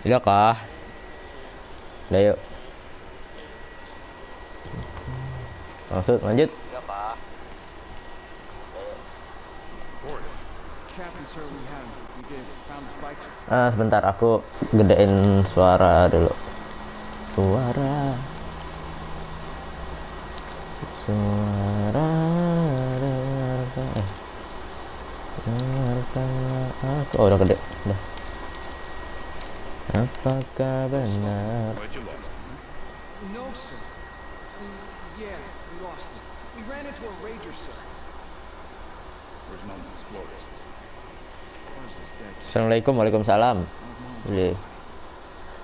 Udah kah? Udah yuk. Lanjut. Sebentar aku gedein suara dulu. Suara. Oh, udah gede. Udah. Apakah benar? No, sir. Yeah, we lost him. We ran into a rager, sir. Where's Mullins? Flores. Assalamualaikum, waalaikumsalam.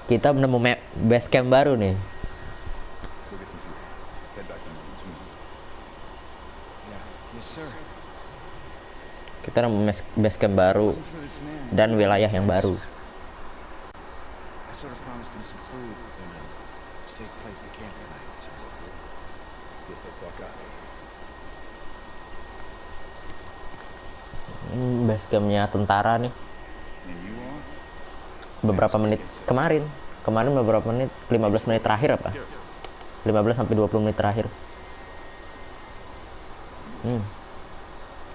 Kita nemu base camp baru nih. Kita nemu base camp baru dan wilayah yang baru. Base campnya tentara nih. Beberapa menit kemarin beberapa menit, 15 menit terakhir apa? 15 sampai 20 menit terakhir.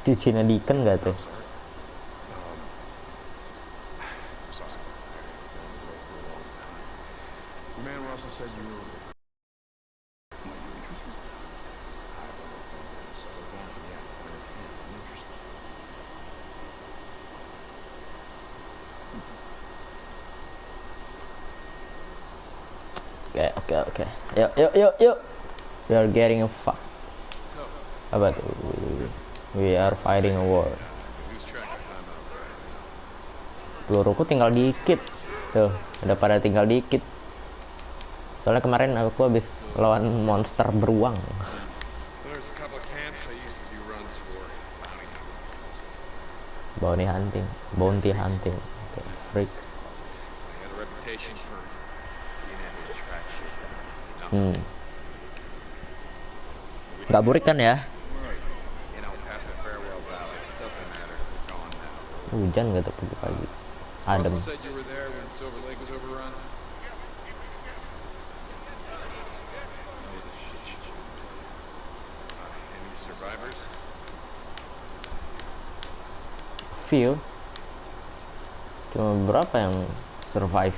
Cucinya Deacon gak tuh? Oke. Yuk. We are getting a fuck. Apa tuh? We are fighting a war. Peluruku tinggal dikit. Tuh, udah pada tinggal dikit. Soalnya kemarin aku habis lawan monster beruang. Bounty hunting. Okay, freak. Nggak burik kan ya? Hujan gitu pagi-pagi. Adem. Few. Cuma berapa yang survive?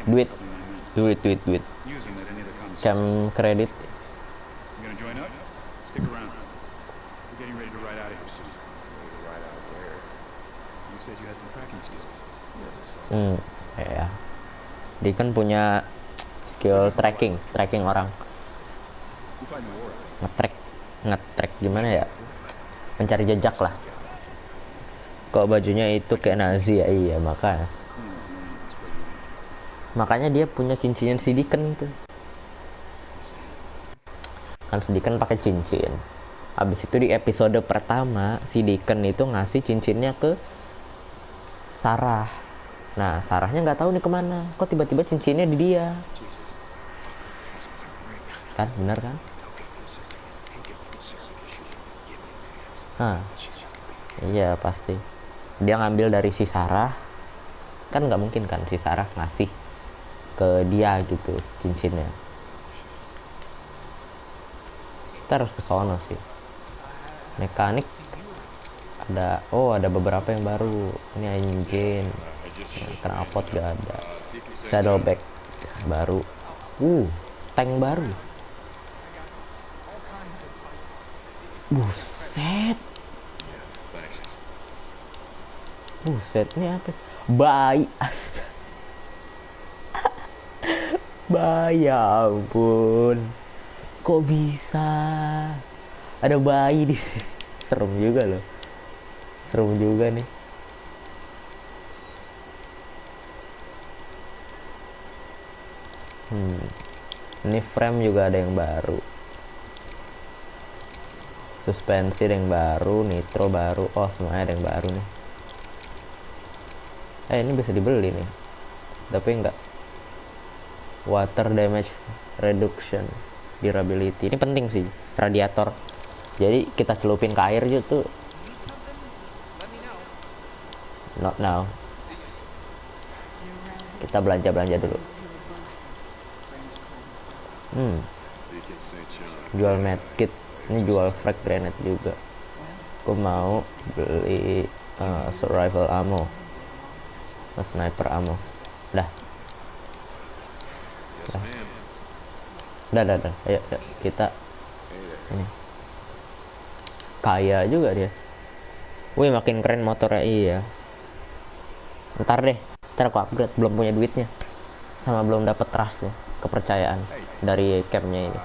Duit. Cam kredit. Ya. Dia kan punya skill tracking orang. Nge-track gimana ya? Mencari jejak lah. Kok bajunya itu kayak Nazi ya? Iya, makanya dia punya cincinnya si Deacon tuh. Kan si Deacon pakai cincin. Habis itu di episode pertama si Deacon itu ngasih cincinnya ke Sarah. Nah, Sarahnya nggak tahu nih kemana. Kok tiba-tiba cincinnya di dia? Kan, benar kan? Iya pasti. Dia ngambil dari si Sarah. Kan nggak mungkin kan si Sarah ngasih ke dia gitu cincinnya. Kita harus ke sono sih. Mekanik ada beberapa yang baru. Ini engine, knalpot gak ada, saddlebag baru, tank baru. Buset, ini apa? Bayi. Bayi, ya ampun, kok bisa ada bayi di sini? Serem juga loh, serem juga nih. Ini frame juga ada yang baru, suspensi ada yang baru, nitro baru, semuanya ada yang baru nih. Ini bisa dibeli nih, tapi enggak. Water damage reduction, durability, ini penting sih, radiator. Jadi kita celupin ke air gitu. Not now. Kita belanja dulu. Jual medkit, ini jual frag grenade juga. Aku mau beli survival ammo, sniper ammo. Udah. Ayo kita ini. Kaya juga dia. Wih, makin keren motornya. Iya. Ntar aku upgrade, belum punya duitnya. Sama belum dapat trust ya, kepercayaan dari campnya ini.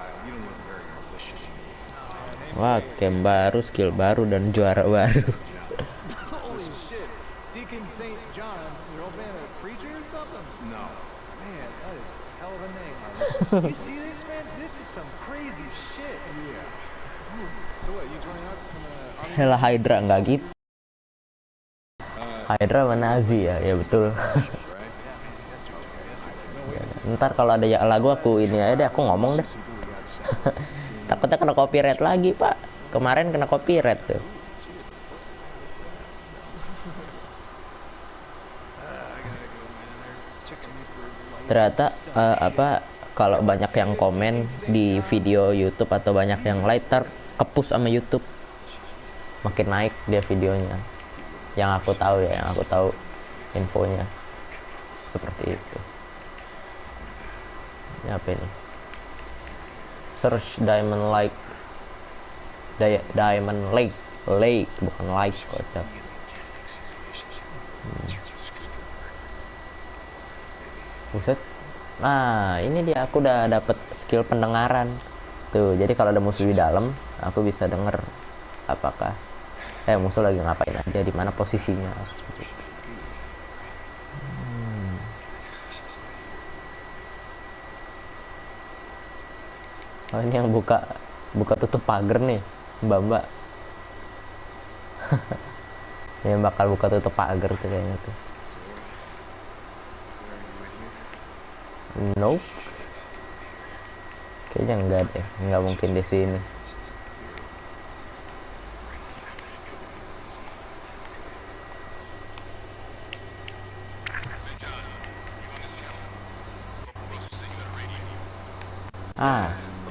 Wah, camp baru, skill baru, dan juara baru. Holy shit. Deacon St. John, your old man a preacher or something? No. Man, that is a hell of a name. You see this, man? This is some crazy shit. Yeah. So what, you joining up from the army? Hela Hydra enggak gitu. Hydra sama Nazi ya, ya betul. Ntar kalau ada lagu aku ini aja deh, aku ngomong deh. Takutnya kena copyright lagi, Pak. Kemarin kena copyright tuh. Ternyata kalau banyak yang komen di video YouTube atau banyak yang like, kepus sama YouTube, makin naik dia videonya. Yang aku tahu infonya seperti itu. Ini apa ini? Search Diamond Lake. Diamond Lake bukan like, kocak. Buset. Nah, ini dia, aku udah dapet skill pendengaran. Tuh, jadi kalau ada musuh di dalam, aku bisa denger apakah musuh lagi ngapain aja, di mana posisinya. Ini yang buka tutup pagar nih, Mbak. Ini yang bakal buka tutup pagar tuh kayaknya tuh. Nope. Kayaknya enggak deh, enggak mungkin di sini.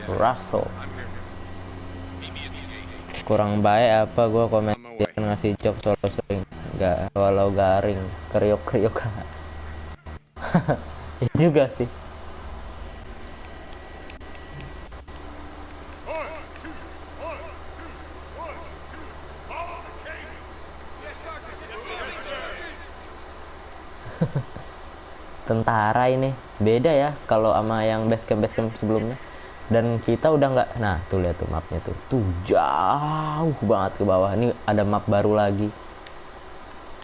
Russell. Kurang baik apa gua komen ngasih job solo sering enggak, walau garing kriuk ya juga sih. Tentara ini beda ya kalau sama yang base camp sebelumnya. Dan kita udah nggak, nah tuh lihat tuh mapnya tuh jauh banget ke bawah. Ini ada map baru lagi.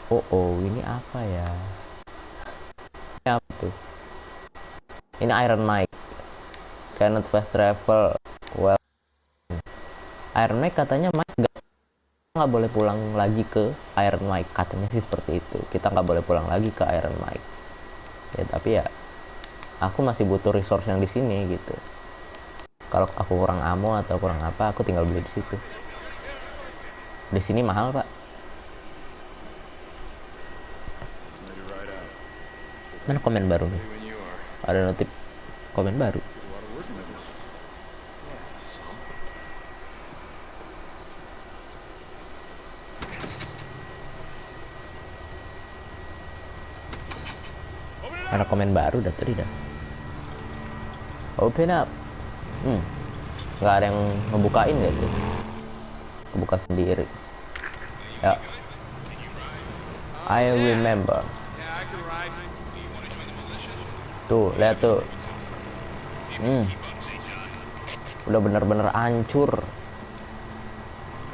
Ini apa ya? Ini apa tuh? Ini Iron Mike. Cannot fast travel. Well, Iron Mike katanya Mike nggak boleh pulang lagi ke Iron Mike, katanya sih seperti itu. Kita nggak boleh pulang lagi ke Iron Mike. Ya tapi ya, aku masih butuh resource yang di sini gitu. Kalau aku kurang ammo atau kurang apa, aku tinggal beli di situ. Di sini mahal, Pak. Mana komen baru nih? Ada notif komen baru. Ada komen baru dah tadi dah. Open up. Nggak ada yang ngebukain gitu. Kebuka sendiri. Ya. I remember. Tuh, lihat tuh. Udah bener-bener hancur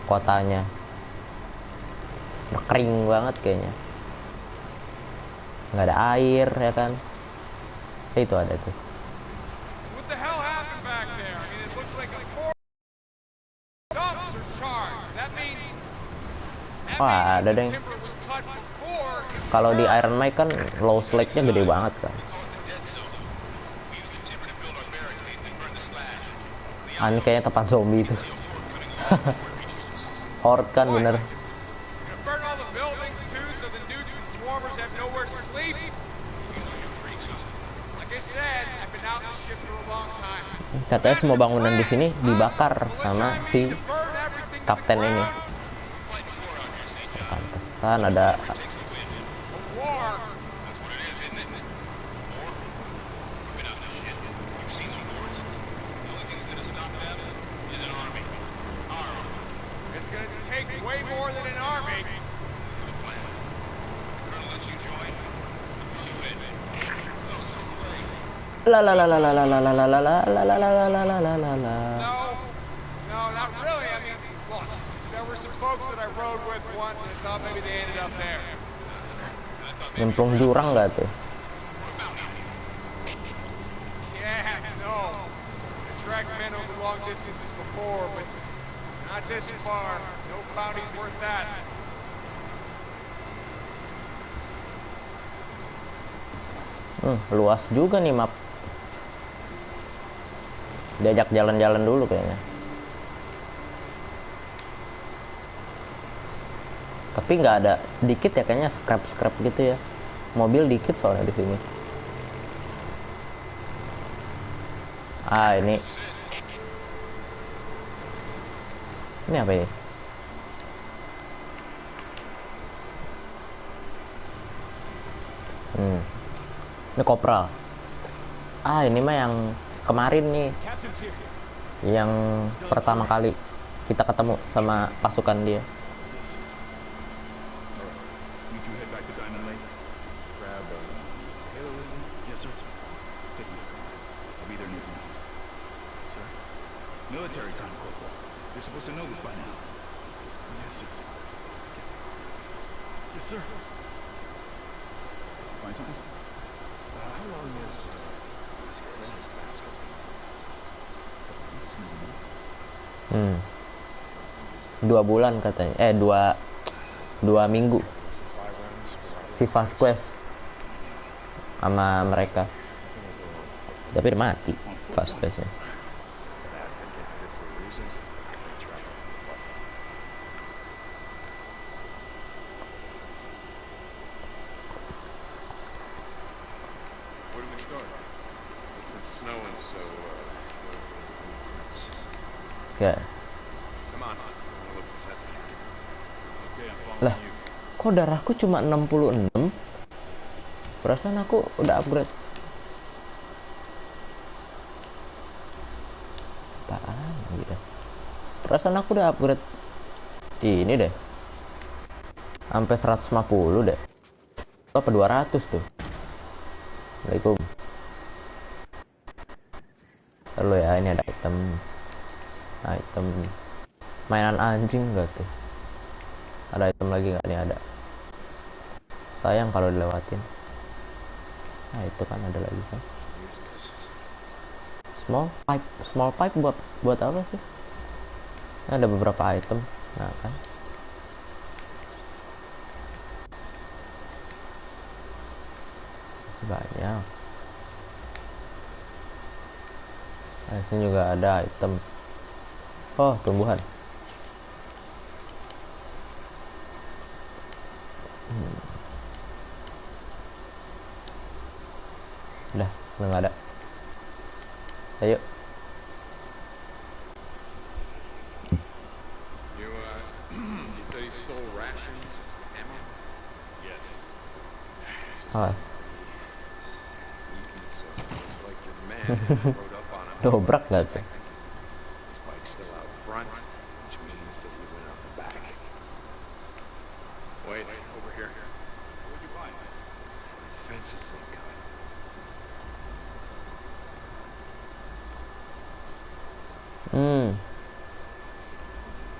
kotanya. Udah kering banget kayaknya. Nggak ada air ya kan. Itu ada tuh. Wah, ada deh. Kalau di Iron Man kan low slide-nya gede banget kan. Ini kayaknya tempat zombie itu. Horde kan bener. Katanya semua bangunan di sini dibakar sama si kapten ini. Pantesan ada. La la la la la la la la la la la la la la la la la la la. No, not really. I mean, look, there were some folks that I rode with once, and I thought maybe they ended up there. Nyemplung jurang nggak tuh? Yeah, no. I tracked men over long distances before, but not this far. No bounty's worth that. Luas juga nih map. Diajak jalan-jalan dulu kayaknya. Tapi nggak ada dikit ya kayaknya scrap gitu ya. Mobil dikit soalnya di sini. Ini. Ini apa ini? Ini kopral. Ini mah yang kemarin nih, yang pertama kali kita ketemu sama pasukan dia. Military time, Corporal. You're supposed to know this by now. Yes, sir. Yes, sir. Find something? How long is... 2 bulan katanya. 2 minggu. Si Vasquez sama mereka. Tapi udah mati Vasqueznya. Ya. Lah, kok darahku cuma 66? Perasaan aku udah upgrade. Apaan gitu? Perasaan aku udah upgrade. Ini deh. Sampai 150 deh. Apa 200 tuh? Assalamualaikum. Halo ya, ini ada item mainan anjing gak tuh? Ada item lagi nggak? Nih ada. Sayang kalau dilewatin. Nah itu kan ada lagi kan. Small pipe buat apa sih? Nah, ada beberapa item. Nah kan. Masih banyak. Nah, sini juga ada item. Oh, tumbuhan. Udah nggak ada. Ayo. You said he stole rations, ammo? Yes. Awas. and rode up on him. Dobrak nggak tuh? His bike's still out front, which means that we went out the back. Wait, over here. What'd you find? The fence is cut.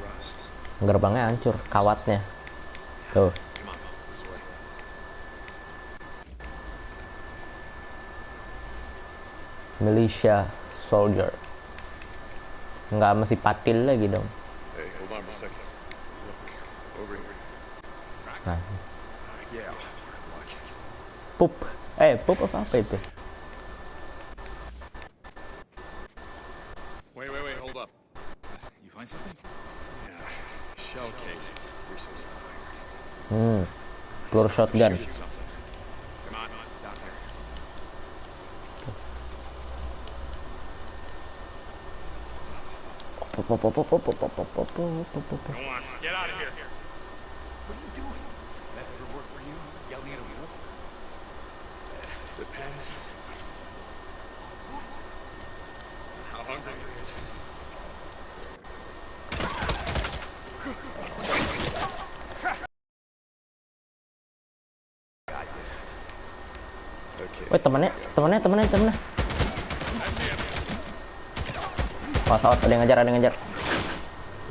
Rust. Gerbangnya hancur, kawatnya. Tuh. Come on, this way. Militia soldier. Nggak mesti patil lagi dong. Hey, hold on for a second. Look, over here. Nah, Yeah, hard luck. pup. Pup apa itu? Wait, hold up. You find something? Yeah, shell casings. Here's some fire. Peluru shotgun. Shoot at something. Come on, down here. Go on, get out of here. What are you doing? That ever work for you? Yelling at a wolf? Depends. What? On how hungry it is. Okay. Wih, temannya. Pas ada yang ngejar.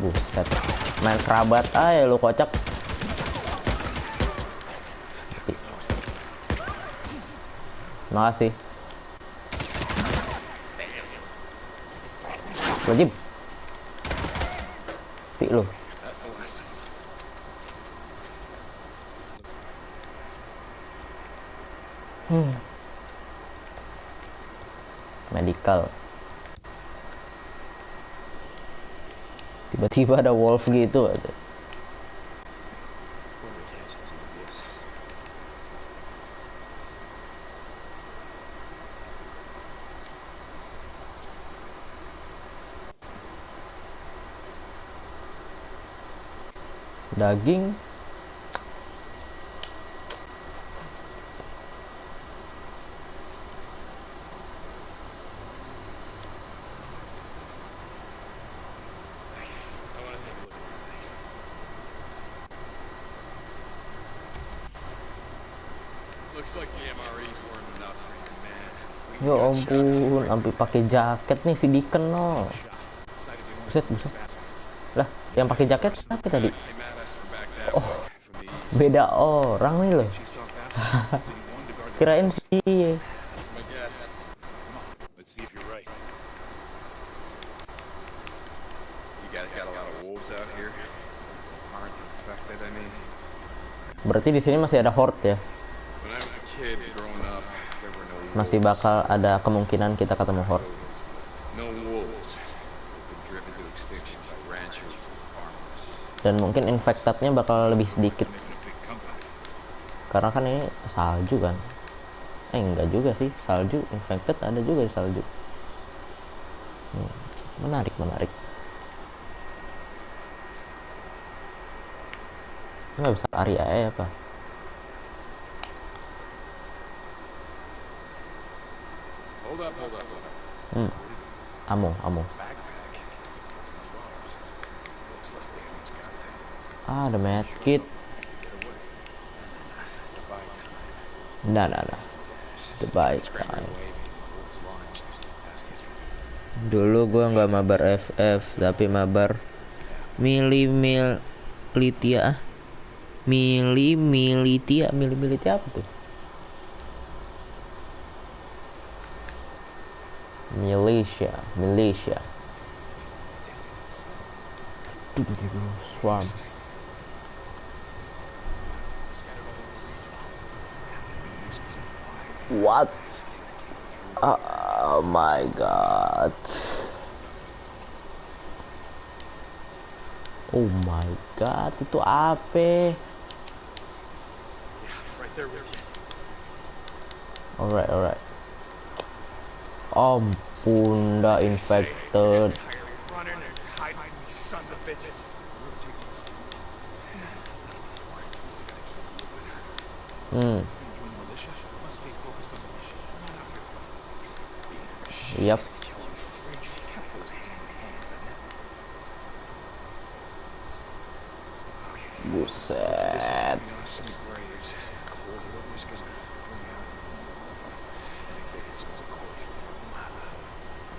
Buset. Main kerabat aja lu kocak. Makasih. Wajib. Lu. That's the last. Medical. Tiba-tiba ada wolf gitu aja. Daging. I want to take a look at this thing. Looks like the MREs weren't enough for you, man. We Ya got shot ampun, sampai pakai jaket nih si Deacon no. Decided they Buset. wanted Damascus. Lah, yang pakai jaket apa tadi? Came at us from back that Oh. way, from the east. Beda orang nih loh. She saw Vasquez, leading one to guard the Kirain walls. sih. That's my guess. Come on, let's see if you're right. You got a lot of wolves out here. Ones that aren't infected, I mean. Berarti di sini masih ada horde ya. When I was a kid growing up, there were no Masih wolves. bakal ada kemungkinan kita ketemu horde. No wolves. They've been driven to extinction by ranchers and farmers. Dan mungkin infectednya bakal lebih sedikit. Making a big comeback. Karena kan ini salju kan. Enggak juga sih, salju infected ada juga di salju. Menarik. Nggak bisa lari aja apa? Hold up. Amo. Backpack. Looks like they almost got that. Ah, ada medkit. Get away. And then, to buy time. Nah. The buy Scramble time. away, being wolf launched. Vasquez driven. Dulu gua nggak mabar FF, tapi mabar militia. Militia apa tuh? Militia. Swarm. What? Oh my god. Oh my god, itu apa? Right there with you. Alright. Ampun, dah infected. Running and hiding from these sons of bitches. Join the militia? Must stay focused on the mission. We're not out here for fights. Yap. Killing freaks, it kind of goes hand in hand, doesn't it? Buset. Some graves. Cold weather's gonna bring out more of them. I think they can smell cold from a mile out.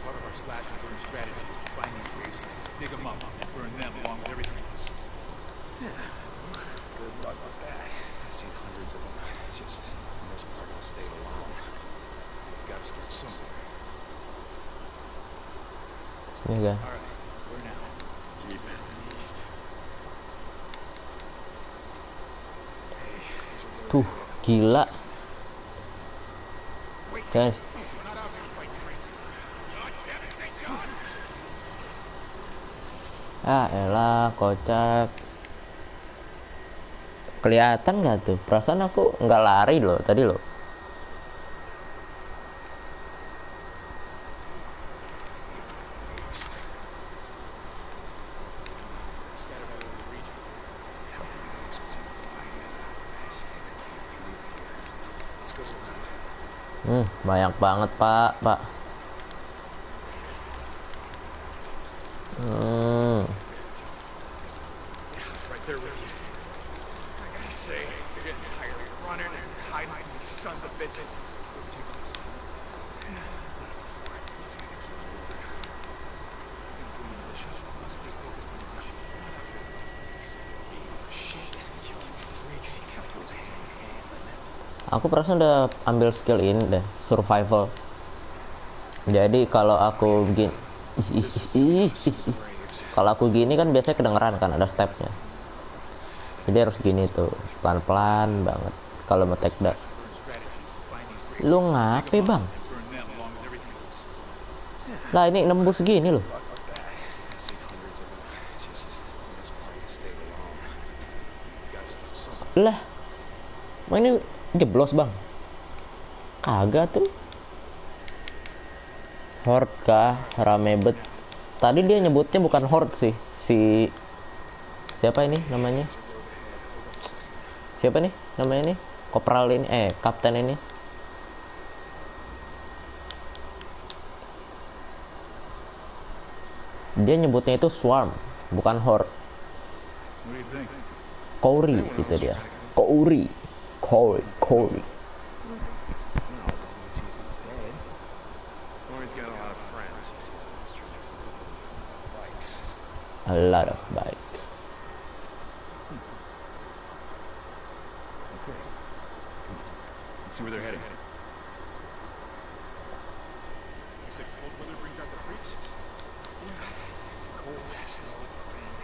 Part of our slash and burn strategy is to find these grave sites, dig them up, and burn them along with everything else. Good luck with that. I see hundreds of them. It's just in this part of the state alone. You gotta start somewhere. Sini ga. All right, where now? Keep it east. Hey, there's a road Tuh, gila. Guys. Ah, elah, kocak. Kelihatan nggak tuh? Perasaan aku nggak lari loh tadi loh. Let's go around. Banyak banget pak. Right there with you. I gotta say, you're getting tired of running and hiding from these sons of bitches. Aku perasaan udah ambil skill ini deh, survival. Jadi kalau aku begini, kalau aku gini kan biasanya kedengeran kan ada stepnya. Jadi harus gini tuh, pelan-pelan banget. Kalau mau take down. Lu ngape bang? Lah ini nembus gini loh. Lah, ini jeblos bang. Kagak tuh. Horde kah? Rame bet. Tadi dia nyebutnya bukan horde sih. Siapa ini namanya? Siapa nih namanya nih? Kopral ini, kapten ini. Dia nyebutnya itu swarm, bukan horde. What do you think? Kouri gitu dia. Kouri. Corey's got a lot of friends. A lot of bike. Okay. Let's see where they're heading. You said cold weather brings out the freaks? Cold, snow, rain.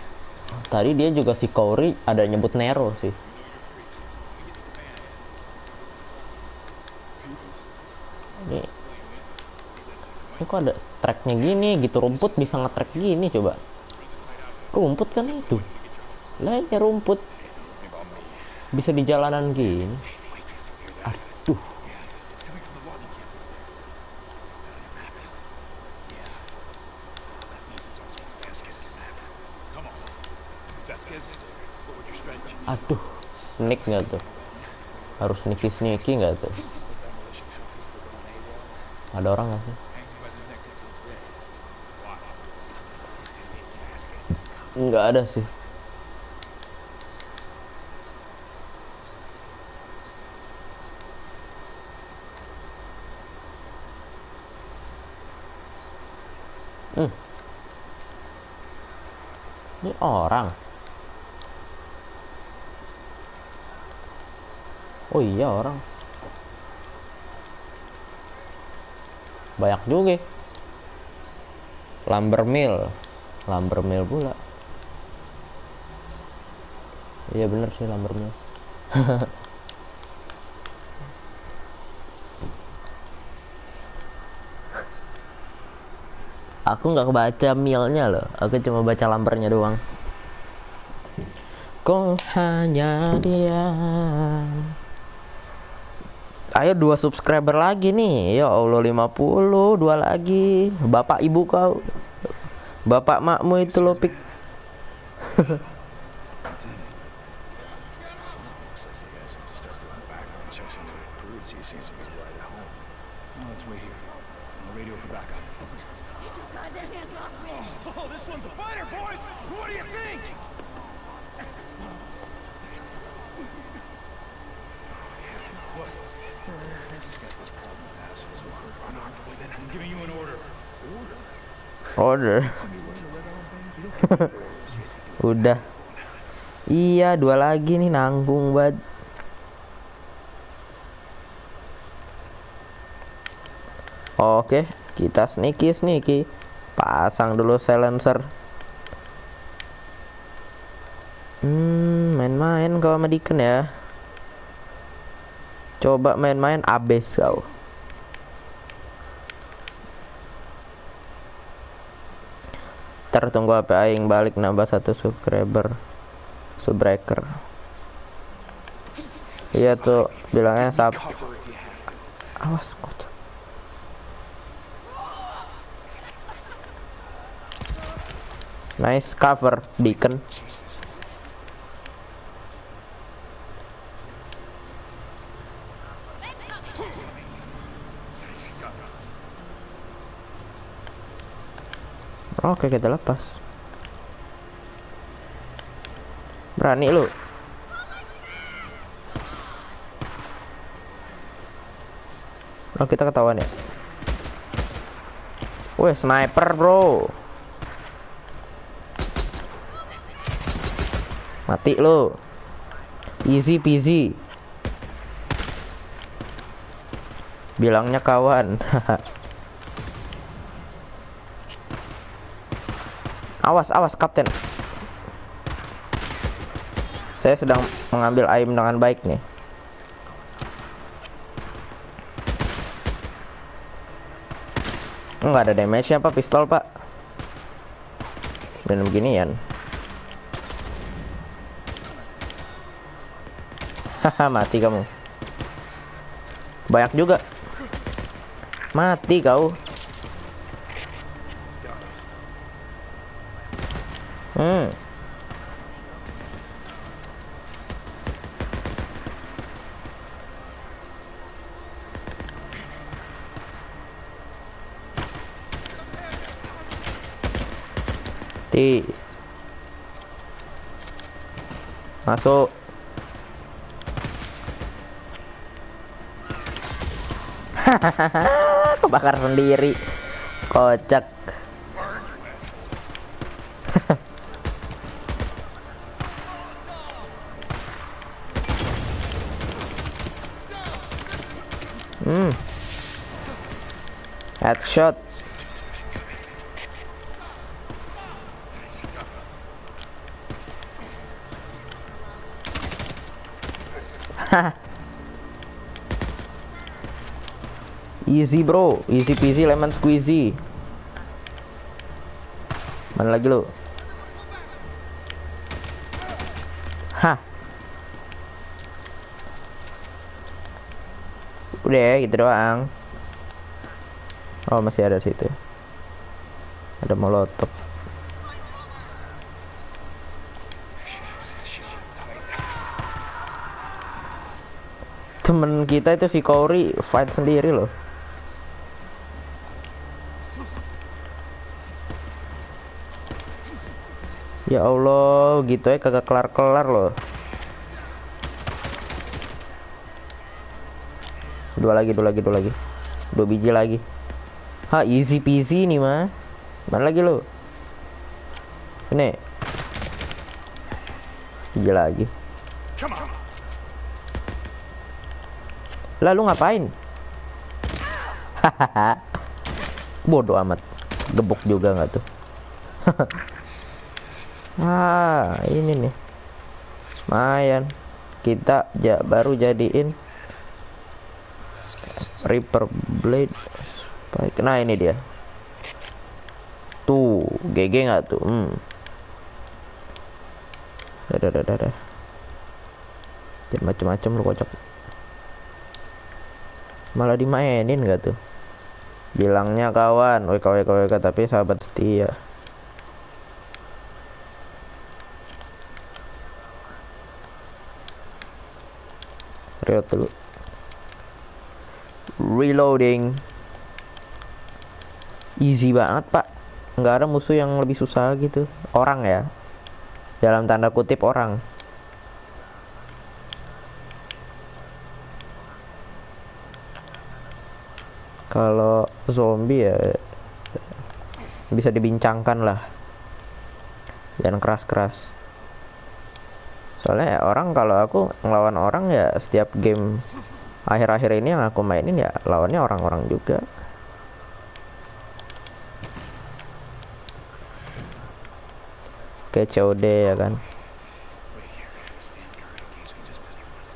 Tadi dia juga si Kouri ada nyebut Nero sih. Ini kok ada tracknya gini gitu, rumput bisa nge-track gini coba. Rumput kan itu. Lah ya rumput. Bisa di jalanan gini. Aduh. It's coming from the logging camp over there. Is that on your map? Yeah. That means it's also on Vasquez's map. Come on. Vasquez is there. What would your strategy be? Aduh. Sneak nggak tuh? Harus sneaky nggak tuh? Was that militia penalty for going AWOL? Ada orang nggak sih? Hang you by the neck until dead. Why? It means Vasquez is coming. Nggak ada sih. Ini orang. Oh iya orang. Banyak juga. Lumber mill pula. Iya bener sih lumber mill. Aku nggak kebaca millnya loh, aku cuma baca lumbernya doang. Kau hanya diam. Ayo 2 subscriber lagi nih. Ya Allah 50, 2 lagi. Bapak ibu kau. Bapak makmu itu lo pik. Looks like the guys who just started doing background checks on the recruits. He seems to be right at home. No, let's wait here. I'll radio for backup. Get your goddamn hands off me! Oh, this one's a fighter, boys! What do you think? What? I just got this problem with assholes who hurt unarmed women. I'm giving you an order. Order. Udah. Iya, 2 lagi nih, nanggung banget. Oke, kita sneaky. Pasang dulu silencer. Main-main kau sama Deacon ya. Coba main-main abis kau. Tunggu HP aing balik nambah 1 subbreaker. Iya tuh bilangnya Cover if you have to. awas kocak. Nice cover Deacon. Oke, kita lepas. Berani lu. Oh, kita ketahuan ya. Weh, sniper bro. Mati lu. Easy peasy. Bilangnya kawan. Awas kapten. Saya sedang mengambil aim dengan baik nih. Enggak ada damage-nya pak, pistol pak. Dan beginian. Haha, mati kamu. Banyak juga. Mati kau. Masuk. Kebakar sendiri. Kocak. Headshot. Easy bro, easy peasy lemon squeezy. Mana lagi lo? Hah. Udah ya, gitu doang. Oh, masih ada situ. Ada molotov. Temen kita itu si Corey fight sendiri loh. Ya Allah, gitu ya kagak kelar-kelar loh. 2 lagi. 2 biji lagi. Ha, easy peasy nih mah. Mana lagi lo? Ini. Biji lagi. Lalu ngapain? Hahaha. Bodoh amat. Gebuk juga nggak tuh? Ah, ini nih. Lumayan. Kita baru jadiin Reaper Blade. Nah, ini dia. Tuh, GG nggak tuh? Dadah. Jangan macem-macem lu kocak. Malah dimainin nggak tuh? Bilangnya kawan, WK tapi sahabat setia. Reload dulu. Reloading. Easy banget pak, nggak ada musuh yang lebih susah gitu. Orang ya, dalam tanda kutip orang. Kalau zombie ya bisa dibincangkan lah, jangan keras-keras. Soalnya ya orang, kalau aku ngelawan orang ya setiap game akhir-akhir ini yang aku mainin ya lawannya orang-orang juga. Kayak COD ya kan. Wait here. Stand guard in case we missed anyone.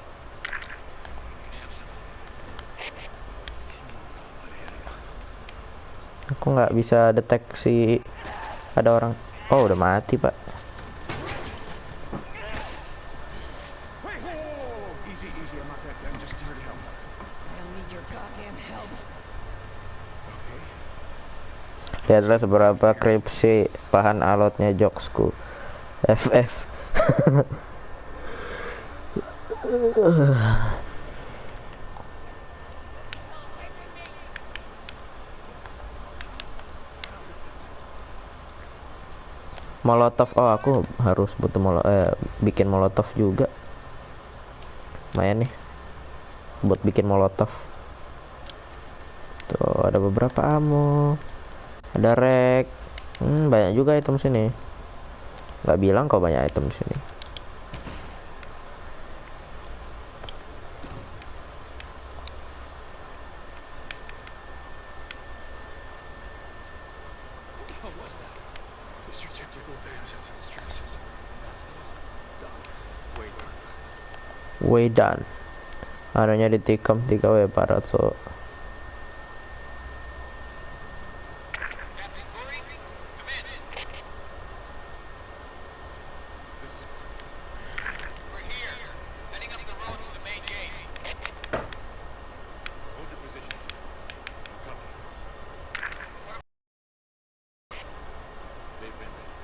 Aku nggak bisa deteksi ada orang. Oh udah mati pak. Easy, easy. I'm not that. I'm just here to help. I don't need your goddamn help. Lihatlah seberapa kripsi bahan alotnya jokesku. FF. Molotov. Oh aku harus butuh bikin molotov juga. Lumayan nih buat bikin molotov. Tuh ada beberapa ammo, ada rek. Banyak juga item sini. Nggak bilang kok banyak item sini. What was that? Just your typical damage and distractions. Done. Way done. Way done. Anunya ditikam 3W parat so. Captain Corey, come in. We're here, heading up the road to the main gate. Hold your position. I'm coming. They've been ready.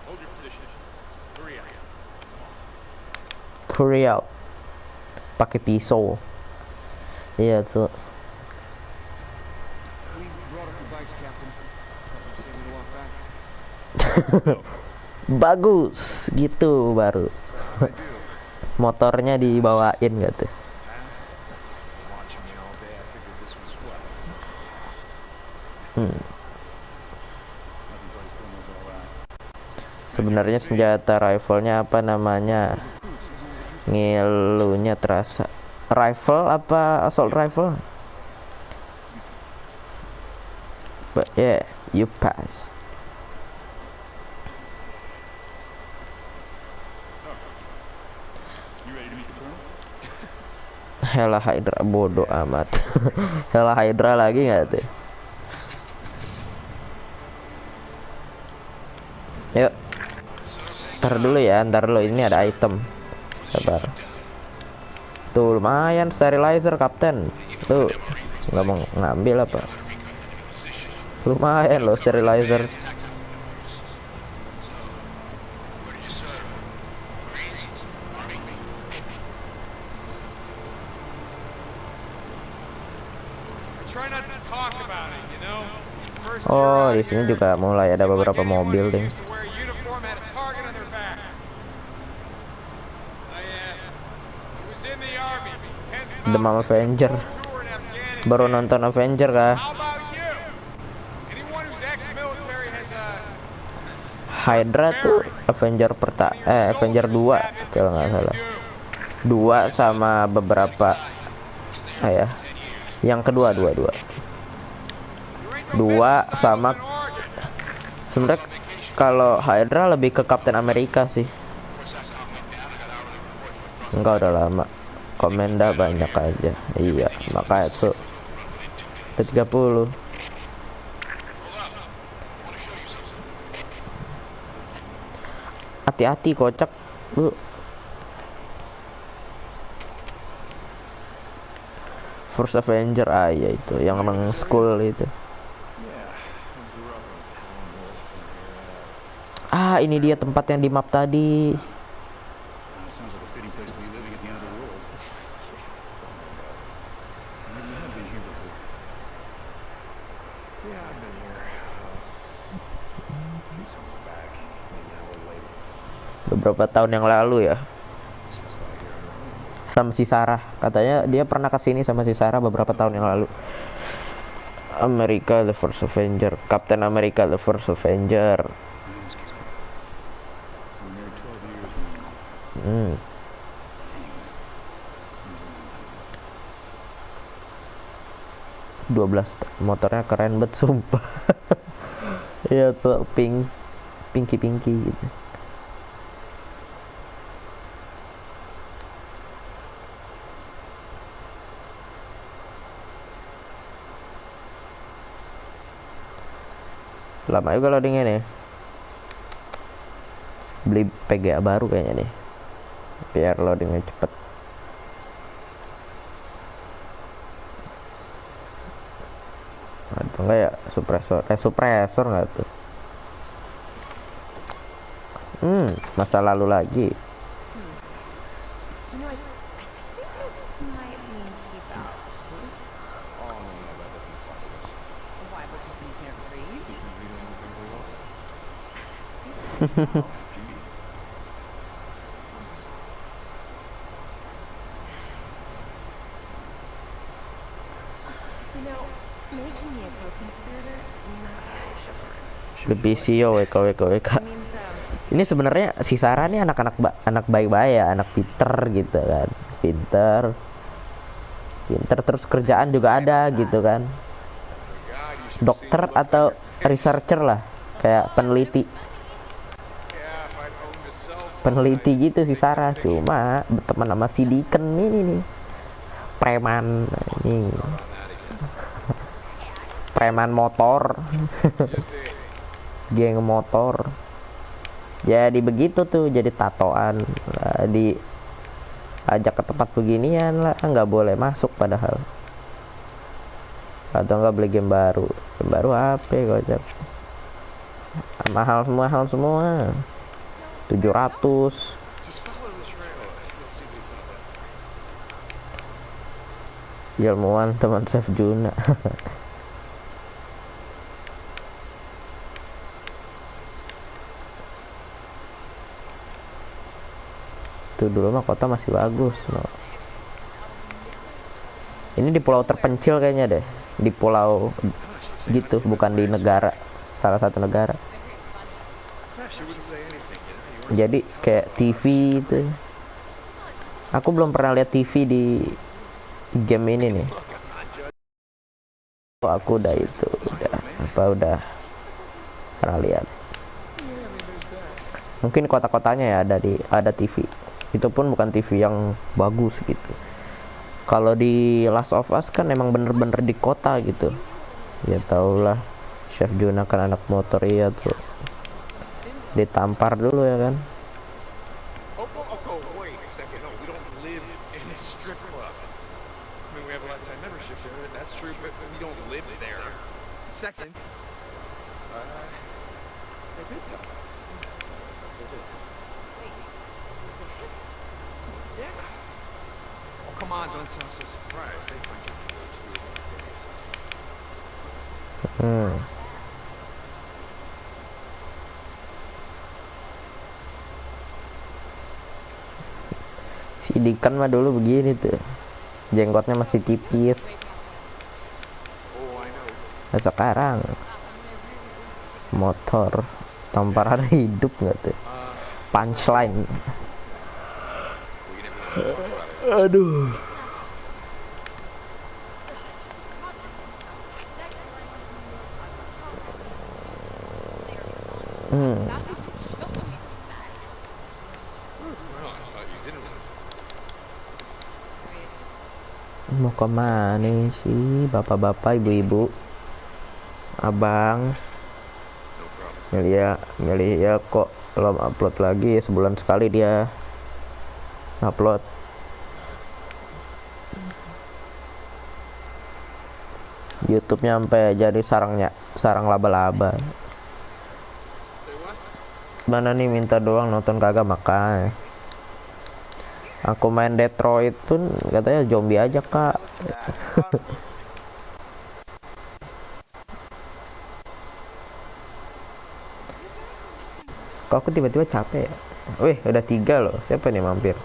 Hold your position. Hurry up. Hurry out. Pakai pisau. Iya tuh. We brought up the bikes, Captain. Thought we'd save you to walk back. Bagus gitu baru. I do. Motornya dibawain gitu. Pass. Watching me all day, I figured this was what? Past. Everybody's feeling all right. Sebenarnya senjata rifle-nya apa namanya? Ngilunya terasa. Rifle apa assault rifle? But yeah, you pass. You ready to meet the colonel? Hela Hydra bodoh amat. Hela Hydra lagi nggak tuh? Yuk. Ntar dulu ini ada item. Sabar. Tuh lumayan sterilizer kapten. Tuh nggak mau ngambil apa? Lumayan loh sterilizer. Where did you serve? Marines? Army? Try not to talk about it, you know? First year Oh out di sini here, juga mulai ada seemed like beberapa anyone mobil who ding. used to wear a uniform had a target on their back. Oh yeah, it was in the army. 10th Demam Avenger. tour in Afghanistan. Baru nonton Avenger kah? How about you? Anyone who's ex-military has a Hydra tuh Avenger Avenger 2 kalau nggak salah. 2 sama beberapa ya. Yang kedua 2 sama sebenarnya kalau Hydra lebih ke Captain America sih. Enggak udah lama. Komenda banyak aja. Iya, makanya tuh ke 30. Hati-hati kocak lu. First Avenger ya itu yang nang school itu. Ah ini dia tempat yang di map tadi. Sounds like a fitting place to be living at the end of the world. have been here before. Yeah, I've been here. Few months back, an hour later. Beberapa tahun yang lalu ya. Steps out here on her own. Sama si Sarah. Katanya dia pernah kesini sama si Sarah beberapa tahun yang lalu. America the First Avenger, Captain America the First Avenger. My name is Kevin. We're married 12 years and Hmm. anyway, 12 motornya keren banget sumpah. Iya, so pinky gitu. Lama juga loadingnya nih. Beli PGA baru kayaknya nih, biar loadingnya cepet. Atau enggak ya suppressor nggak tuh. Masa lalu lagi. You know, I think this might mean keep out. Oh, no, that doesn't apply to us. Why? Because we can't breathe? Because we don't know very well. Speak for yourself. You know, making me a co-conspirator, not very chivalrous. Lebih CEO WK. It means, Ini sebenarnya si Sarah nih anak baik-baik ya, anak pinter gitu kan. Pinter terus kerjaan juga ada gitu kan. God, you should see Dokter the look on atau your face. researcher lah, kayak peneliti Yeah, if I'd owned a cell phone, peneliti I'd gitu si take Sarah. a picture. Cuma berteman sama si Deacon ini nih, preman ini, Start on that again. preman motor. Just did. Geng motor. Jadi begitu tuh, jadi tatoan lah, di ajak ke tempat beginian lah, nggak boleh masuk padahal. Atau nggak beli game baru HP kocak, mahal semua 700. Just follow the trail. You'll see what's up. Ilmuwan teman Chef Juna. Tuh dulu mah kota masih bagus no. Ini di pulau terpencil kayaknya deh, di pulau gitu, bukan di negara, salah satu negara. Yeah, she wouldn't say anything, you know. Jadi kayak TV itu. Aku belum pernah lihat TV di game ini nih. Oh, aku udah udah pernah lihat. Mungkin kota-kotanya ya ada TV. Itu pun bukan TV yang bagus gitu. Kalau di Last of Us kan emang bener-bener di kota gitu. Ya tau lah, Chef Juna kan anak motor, iya tuh. Ditampar dulu ya kan. Oh, wait a second. No, we don't live in a strip club. I mean, we have a lifetime membership there. That's true, but we don't live there. Second, I did tell them. Yeah. Oh, come on, don't sound so surprised. They find your clothes, Louis, the faces. Si Deacon mah dulu begini tuh, jenggotnya masih tipis. Oh, I know. Nah, sekarang motor tamparan hidup nggak tuh, punchline. We can never talk about it. Aduh. Well, I thought you didn't want to talk. Mau kemana sih bapak-bapak, ibu-ibu, abang? No problem. Milih ya kok belum upload lagi, sebulan sekali dia upload. YouTube-nya sampai jadi sarang laba-laba. Say what? Mana nih minta doang, nonton kagak makan. Aku main Detroit pun katanya zombie aja kak. Kok aku tiba-tiba capek ya? Wih, udah 3 loh. Siapa nih mampir?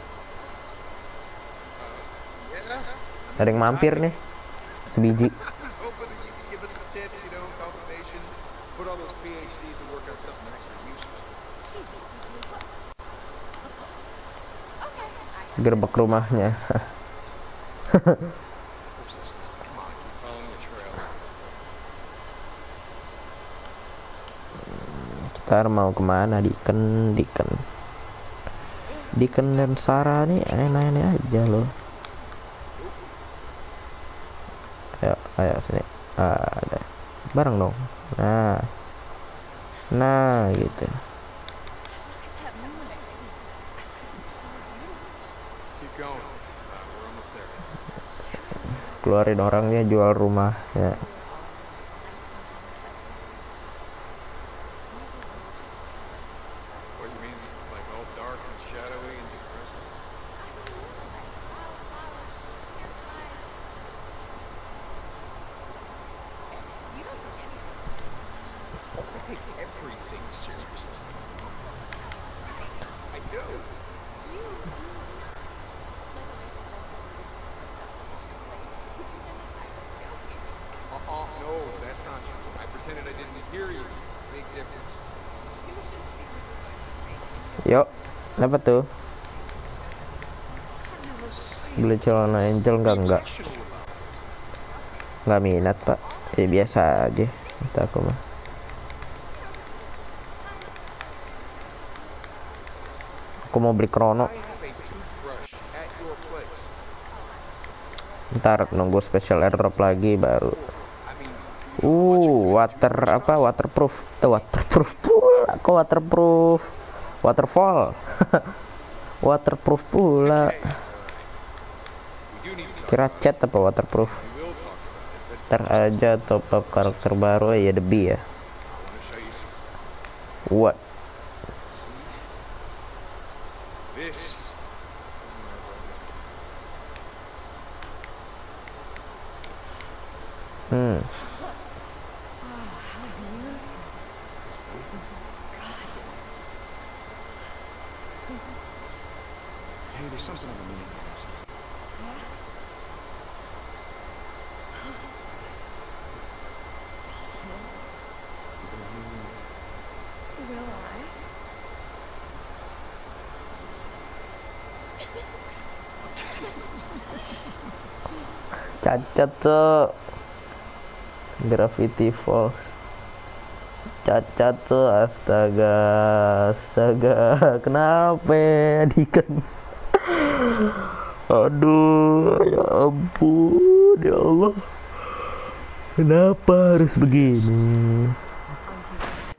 Ada yang mampir nih. Sebiji. I was hoping that you could give us some tips, you know, cultivation. Put all those PhDs to work on something actually useful. Jesus, Dookie, what? Okay, Gerbek rumahnya. What's this? Come on, keep following the trail. Ntar mau kemana? Deacon dan Sarah nih enak-enak aja loh. Ayo sini. Ada. Bareng dong. Nah gitu. that moonlight is so beautiful. Keep going. We're almost there. Keluarin orangnya jual rumah ya. What you mean? Like all dark and shadowy and depressing? You don't take any of this. I take everything seriously. I do. You do not. Like when I suggested we do some of the stuff to your place, you pretended I was joking. No, that's not true. I pretended I didn't hear you. It's a big difference. You should have seen me going crazy. Yuk, dapat tuh. Beli celana Angel enggak. Nggak minat pak. Ya biasa aja. Entah aku mah. Aku mau beli krono. I have a toothbrush at your place. Ntar nunggu special airdrop lagi baru. I mean, Waterproof pula. Kok waterproof? Waterfall. Waterproof pula. we do need to talk. Kira cat apa waterproof? We will talk about it, but Ntar aja top up karakter baru ya Debbie ya. I want to show you something. What? This. Hey, there's something I've been meaning to ask you. Will I? Cacat tuh. Gravity Falls. Cacat tuh, astaga. Kenapa Deacon? Aduh, ya ampun, ya Allah. Kenapa harus begini? On two questions.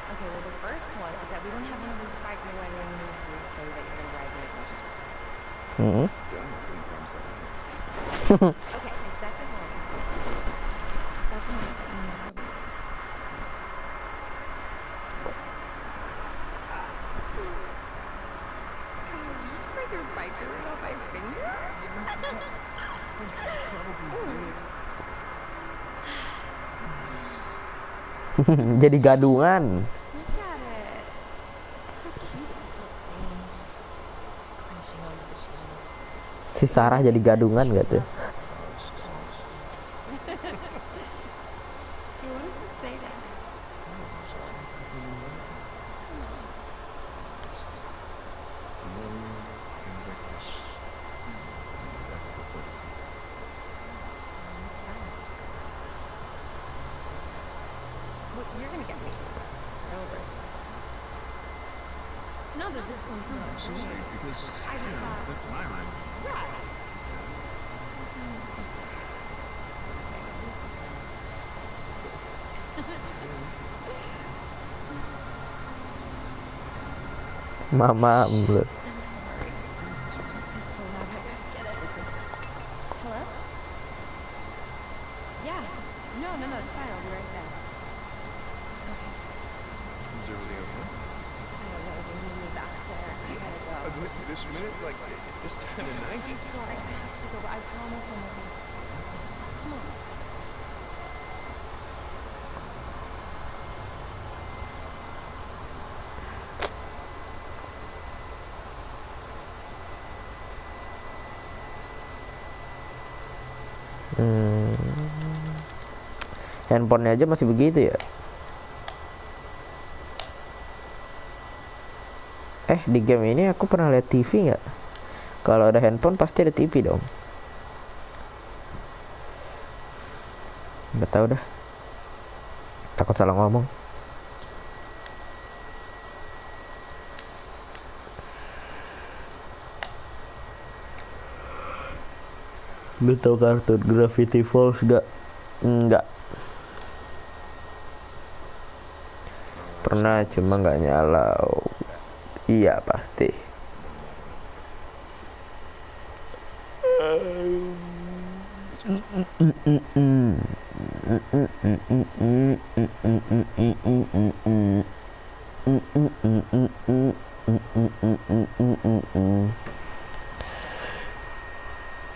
Okay, well, the first one is that we don't have one of those bike weddings where you say that you're going to ride me as much as possible. Mm-hmm. Okay, the second one is that you never leave. Can you just like your biker ring on my finger? Jadi gadungan. Look at it. It's so cute, that little thing. It's just crunching onto the chain. Si Sarah jadi gadungan gak tuh? Hey, what does it say there? Look, you're gonna get me. Get over it. Not that this one's not right. Because I just thought, that's my ring. right. Mama I'm mulut. sorry. It's so loud, I gotta get it. Hello? Yeah. No, it's fine. I'll be right back. Okay. Is everything okay? I don't know. They need me back there. I gotta go. this minute, like this time of night. I'm sorry, I have to go, but I promise I'm not going to. Come on. Handphonenya aja masih begitu ya. Di game ini aku pernah lihat TV nggak? Kalau ada handphone pasti ada TV dong. Nggak tahu dah. Takut salah ngomong. Lu tau kartun Gravity Falls gak? Enggak. Pernah cuma nggak nyala. Iya pasti.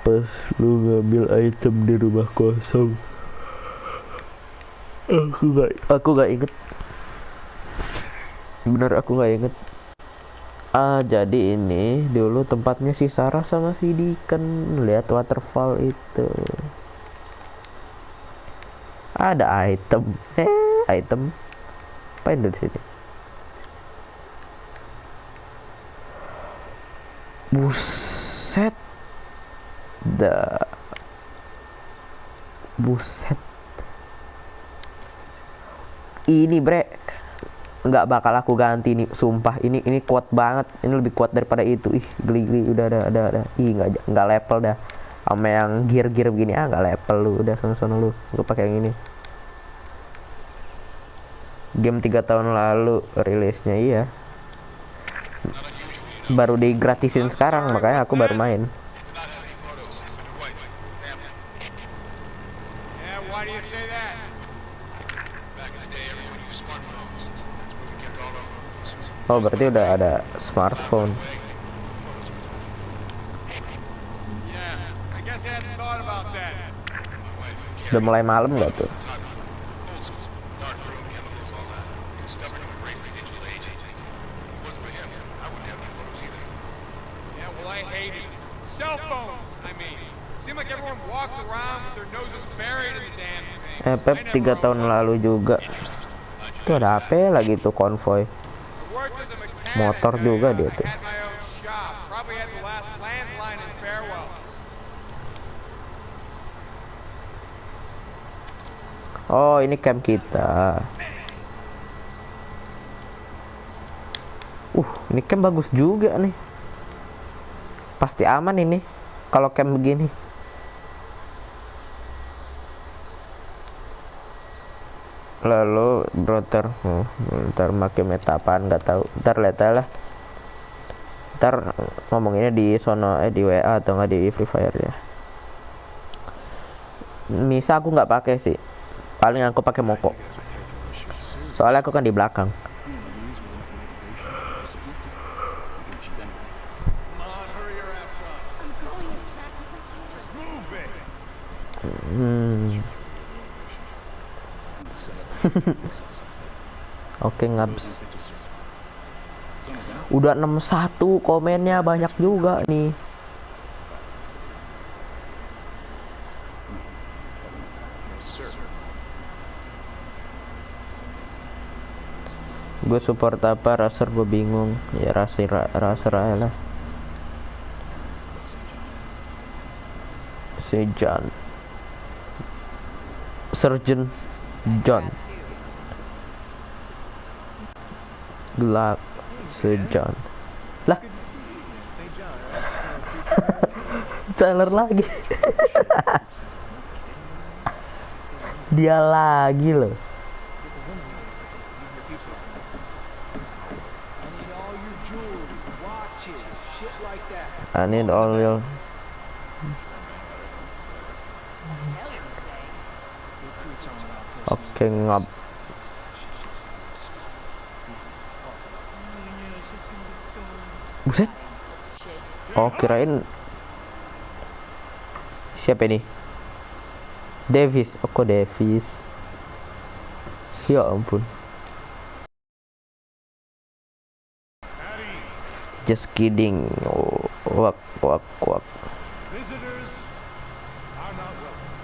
Pas lu ngambil item di rumah kosong, aku nggak inget. Bener aku nggak inget. Jadi ini dulu tempatnya si Sarah sama si Deacon. Lihat waterfall itu. Ada item. Item. Apain dari sini? Buset. Buset. Ini bre, nggak bakal aku ganti nih, sumpah. Ini kuat banget. Ini lebih kuat daripada itu. Ih, geli. Udah ada. Ih, nggak level dah. Sama yang gear begini, nggak level lu. Udah sono lu. Gue pakai yang ini. Game 3 tahun lalu rilisnya, iya. Baru digratisin sekarang, makanya aku baru main. Why do you say that? Oh, berarti udah ada smartphone. Yeah, I guess I hadn't thought about that. Udah mulai malam nggak tuh? Yeah, well, I hate it. Cell phones, I mean. Seemed like everyone walked around with their noses buried in the damn things. Pep 3 tahun lalu juga. Itu ada apa lagi tuh, konvoy. Motor juga dia tuh. Oh, ini camp kita. Ini camp bagus juga nih. Pasti aman ini kalau camp begini. Lalu browser, ntar makin meta apaan nggak tahu. Ntar lihat lah. Ntar ngomonginnya di sono, di WA atau nggak di Free Fire ya. Misa aku nggak pakai sih. Paling aku pakai Moko. Soalnya aku kan di belakang. Oke, ngabs. Udah 61 komennya, banyak juga nih. Gue support apa? Razer gue bingung. Ya Razer aja lah. Sejan. Surgeon John. Gelap Sejan. Lah. Trailer lagi. Dia lagi loh. I need all your. Oke, ngap. Buset. Oh, kirain siapa ini? Davis. Oh, kok Davis? Ya ampun. Just kidding. Oh, wak wak wak. Visitors are not welcome.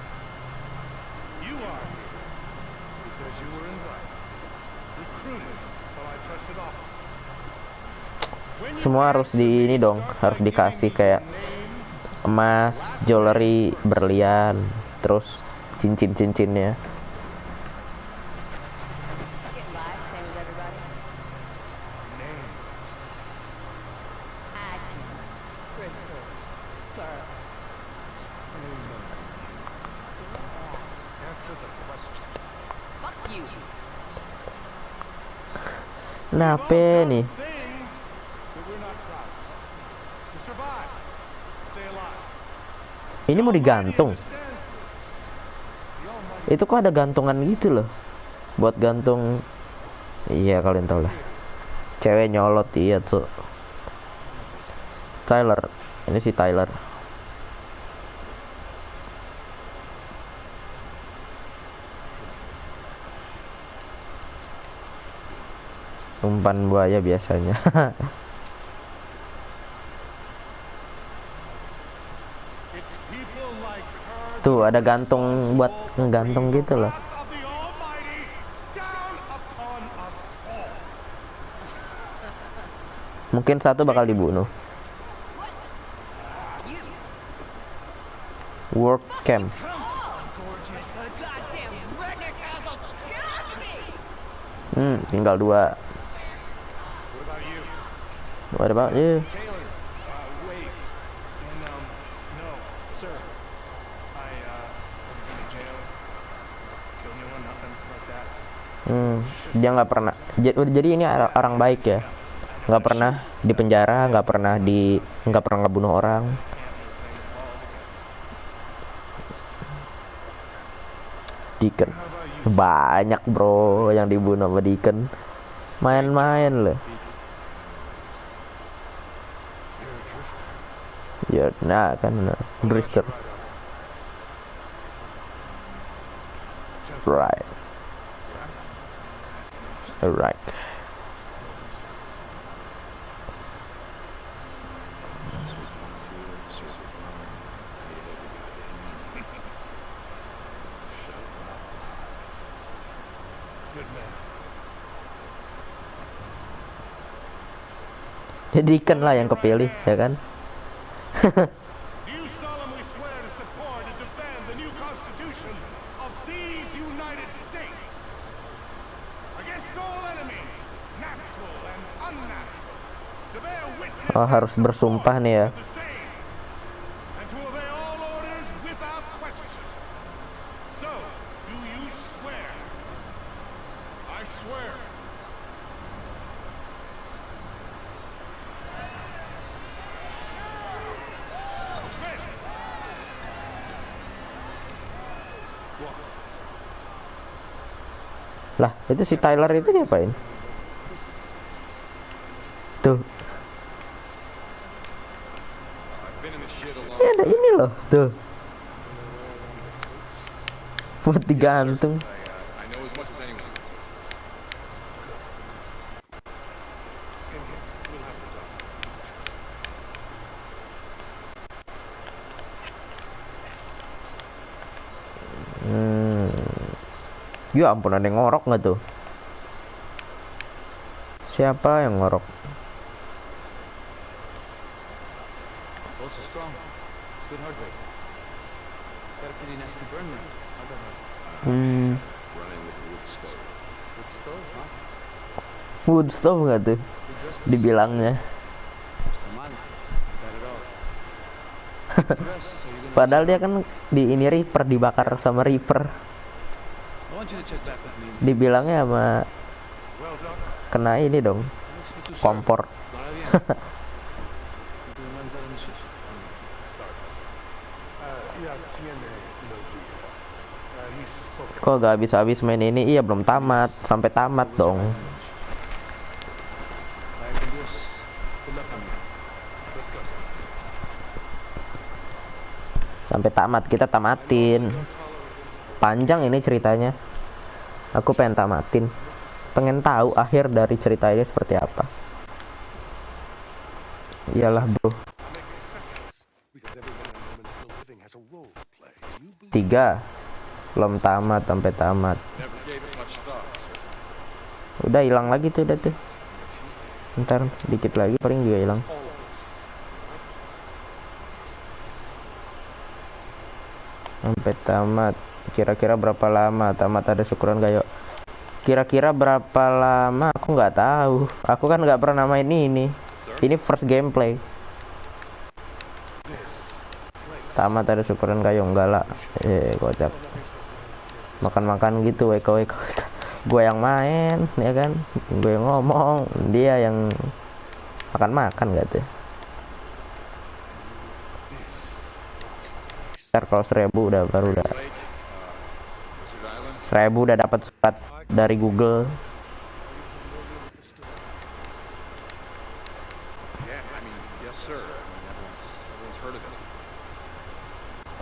You are here because you were invited, recruited by trusted officers. When you Semua harus di ini dong, harus dikasih kayak emas, jewelry, berlian, terus cincin-cincinnya. Get live, same as everybody. name, Atkins, Crystal, Sir. answer the question. Fuck you. Kenapa nih? Things that we're not proud of. To survive, stay alive. Ini mau digantung. Understands this. The Almighty Itu kok ada gantungan gitu loh. Buat gantung. Iya, kalian tahu lah. Cewek nyolot, iya tuh. Tyler. Ini si Tyler. Umpan buaya biasanya. It's people like her Tuh ada gantung buat ngegantung gitu loh. of the Almighty down upon us all. Mungkin satu bakal dibunuh. Work camp. Gorgeous. Goddamn redneck assholes! Get off of me! Tinggal 2. What about you? What about you? Taylor, wait. And, no, sir. I, never been to jail. Kill anyone, nothing like that. Dia nggak pernah. Jadi ini orang baik ya. Nggak pernah di penjara, nggak pernah ngebunuh orang. Deacon. Banyak bro yang dibunuh sama Deacon. Main-main loh. Ya, nah kan drifter. Right. Alright. Good man. Jadi Deacon lah yang kepilih, ya kan? Do you solemnly swear to support and defend the new Constitution of these United States against all enemies, natural and unnatural, to bear witness Oh, harus and bersumpah support nih ya. to the same, and to obey all orders without question? So, do you swear? I swear. Smith! Lah, itu si Tyler itu ngapain? Tuh. Ada ini loh, tuh. Buat digantung. I know as much as anyone. Ya ampun, ada yang ngorok nggak tuh? Siapa yang ngorok? Also strong. Good heart rate. Got a pretty nasty burn there. How about that? Running with a wood stove. Good stove, huh? Wood stove nggak tuh? Good dress. Dibilangnya. Está mal. Not at all. Good dress, so you're gonna Padahal dia kan di ini Reaper, dibakar sama Reaper. I want you to check back with me. Dibilangnya sama Well done. kena ini dong, Nice fit to serve. kompor. Para bien. You're doing runs out on the ship. Sorry. Ya tiene novia. He spoke. Kok gak habis-habis main ini? Iya, belum tamat. Sampai tamat dong. Vaya con Dios. Good luck, amigo. Let's go. Sampai tamat, kita tamatin. Panjang ini ceritanya. Aku pengen tamatin. Pengen tahu akhir dari cerita ini seperti apa. Iyalah bro. 3 belum tamat sampai tamat. Udah hilang lagi tuh, udah tuh. Ntar sedikit lagi paling juga hilang. Sampai tamat. Kira-kira berapa lama tamat? Ada syukuran gak yuk? Kira-kira berapa lama? Aku nggak tahu. Aku kan nggak pernah main ini. Ini first gameplay. Tamat ada syukuran gak yuk? Enggak lah. Kocak. Makan-makan gitu, weka. Gue yang main, ya kan? Gue yang ngomong, dia yang makan-makan gak tuh? Ntar kalau 1000 udah baru udah 1000 udah dapat surat dari Google.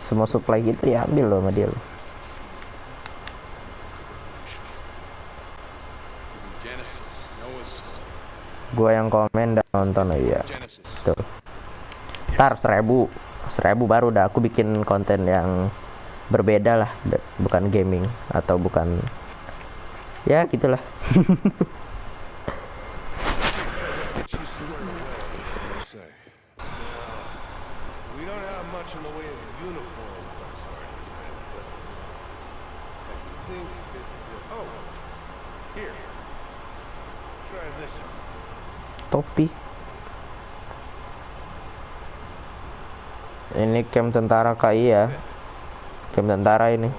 Semua supply gitu ya ambil loh sama dia loh. Gua yang komen dan nonton aja. Tuh. Ntar 1000 baru udah aku bikin konten yang berbeda lah, bukan gaming atau bukan ya gitulah. Topi. Ini camp tentara KI ya. Camp tentara ini.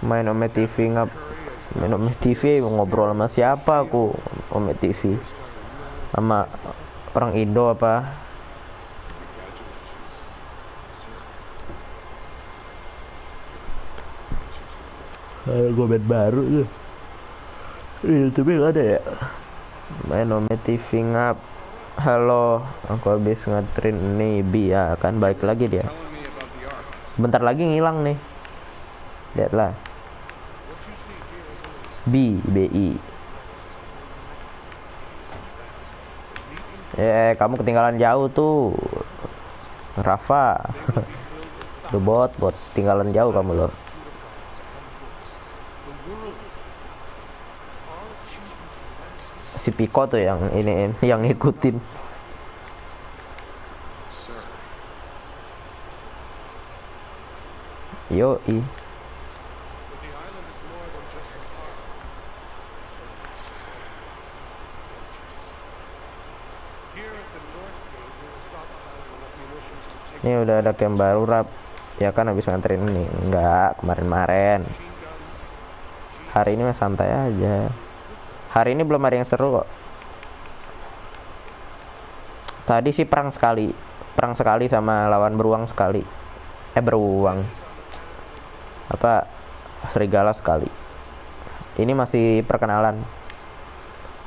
Main Ome TV main Ome TV ngobrol sama siapa aku? Ome TV sama orang Indo apa? Gue main baru tuh. YouTube nggak ada ya? Main Ome TV ngap. Halo, aku habis ngetrin nih ya kan, balik lagi dia. Sebentar lagi ngilang nih. Lihatlah. BI. Kamu ketinggalan jauh tuh, Rafa. Tuh bot ketinggalan jauh kamu loh. Si Piko tuh yang ini yang ngikutin. Yoi. Ini udah ada camp baru rap. Ya kan habis nganterin ini. Enggak, kemarin. Hari ini mah santai aja. Hari ini belum ada yang seru kok. Tadi sih perang sekali sama lawan beruang sekali. Beruang. Apa? Serigala sekali. Ini masih perkenalan.